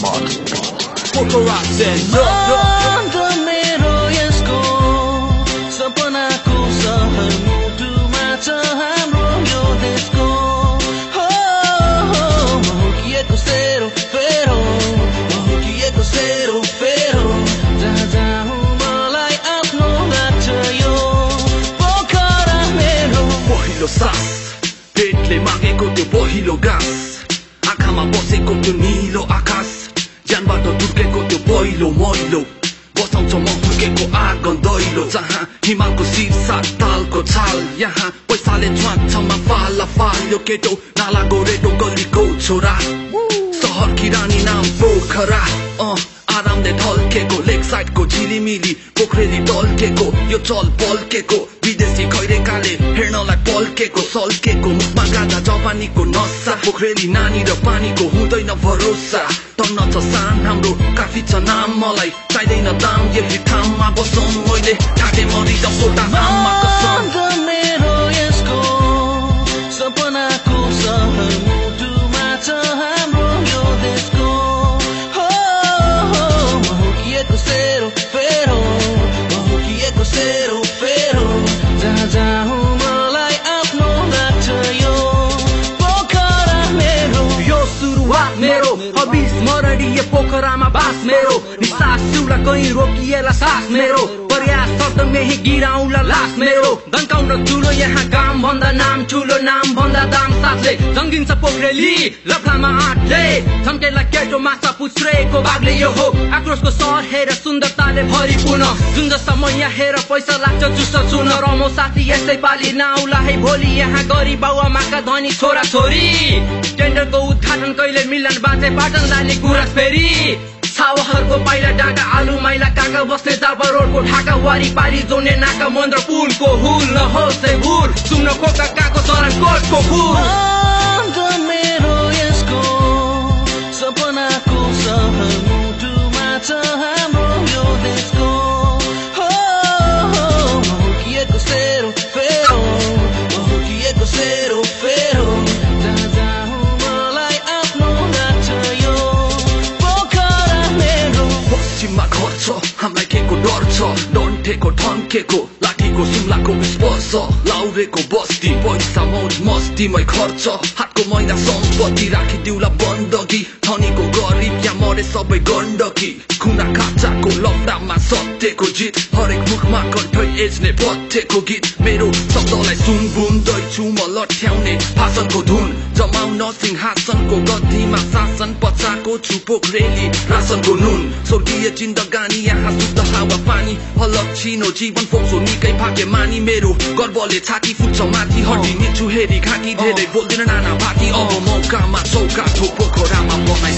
Pokora said no. मेरो यसको सपनाको सहर मुटुमा छ हाम्रो यो देशको हुर्किएको सेरो फेरो हुर्किएको सेरो फेरो जहाँ जाउँ मलाई आफ्नो लाग्छ यो पोखरा मेरो पहिलो सास पेटले मागेको त्यो पहिलो घाँस आँखामा बसेको त्यो निलो आकाश ज्यानबाट दुर्केको त्यो पहिलो मैलो बसाउँछ म हुर्केको आँगन दैलो जहाँ हिमालको शीर्षा तालको छाल यहाँ पैसाले च्वाच्छमा फाला फाल यो केटो नाला गोरेटो गलीको छोरा सहर की रानी नाम पोखरा आरामले ढल्केको लेक साइडको झिलिमिली पोखरेली टल्केको यो चल पल्केको विदेशी खैरेकाले हेर्नलाई पल्केको सल्केको मुखमा गाजा जवानीको नसा पोखरेली नानी र पानीको हुँदैन भरोसा टन्न छ सान हाम्रो काफी छ नाम मलाई चाहिँदैन दाम यही ठाउँमा बसौँ मैले ठाटे मरि जसोटा आमा कसम मेरो यसको सपनाको सहर मुटुमा छ हाम्रो यो देशको हुर्किएको सेरो फेरो हुर्किएको सेरो फेरो जहाँ जाउँ मलाई आफ्नो लाग्छ यो पोखरा मेरो यो सुरुवात मेरो हबी स्मरणीय पोखरामा बास मेरो निसास सिउला कहीँ रोकिएला सास मेरो प्रयास शब्द मेही गिराउँला लास मेरो धन्काउन ठुलो यहाँ काम भन्दा नाम ठुलो नाम भन्दा दाम साथले जङ्गिन्छ पोखरेली लफामा आँटले झम्केला केटो माछा पुछ्रेको भागले यो हो आक्रोशको सहर हेर सुन्दरताले भरिपूर्ण जुन जस्ता मैया हेर पैसा लाग्छ जुस चुन रमो साथी यस्तै पाली नआउला है भोलि यहाँ गरी बाउआमाका धनी छोरा छोरी टेन्डरको उद्घाटन कहिले मिलन बाँचे पाटन लाली कुरा फेरि छावाहरूको पाइला डाका आलु माइला काका बस्ने जाबा रोडको ढाका वारी पारी जोड्ने नाका मन्त्र पुलको हुल नहोस् है भुल सुन्न कोका काको चरण कोटको फुल मेरो यसको सपनाको सहर मुटुमा छ हाम्रो यो देशको हुर्किएको सेरो फेरो हुर्किएको सेरो फेरो जहाँ जाउँ मलाई आफ्नो लाग्छ यो पोखरा मेरो पश्चिममा घर छ हामीलाई केको डर छ डन्ठेको ठन्केको लाठीको सुम्लाको स्पर्श लाउरेको बस्ती पैसा मौज मस्तीमै खर्च हातको मैला सम्पत्ति राखिदिउला बन्दगी धनीको गरिब या मरे सबै गण्डकी खुना काचाको लफडामा सत्यको जित हरेक मुखमा कण्ठै एज्ने पथ्यको गीत मेरो शब्दलाई सुनबुन्दैछु म लट्याउने भाषणको धुन जमाउन सिंहासनको गद्दीमा शासन पचाएको छु पोखरेली रासनको नुन स्वर्गीय जिन्दगानी यहाँ शुद्ध हावा पानी हलक्षिनो जीवन फोक्सो निकै भाग्य मानी मेरो गर्वले छाती फुट्छ माथि हटिनेछु हेरी घाँटी धेरै बोल्दिन नाना भाती अब मौकामा चौका पोखरामा बनाइ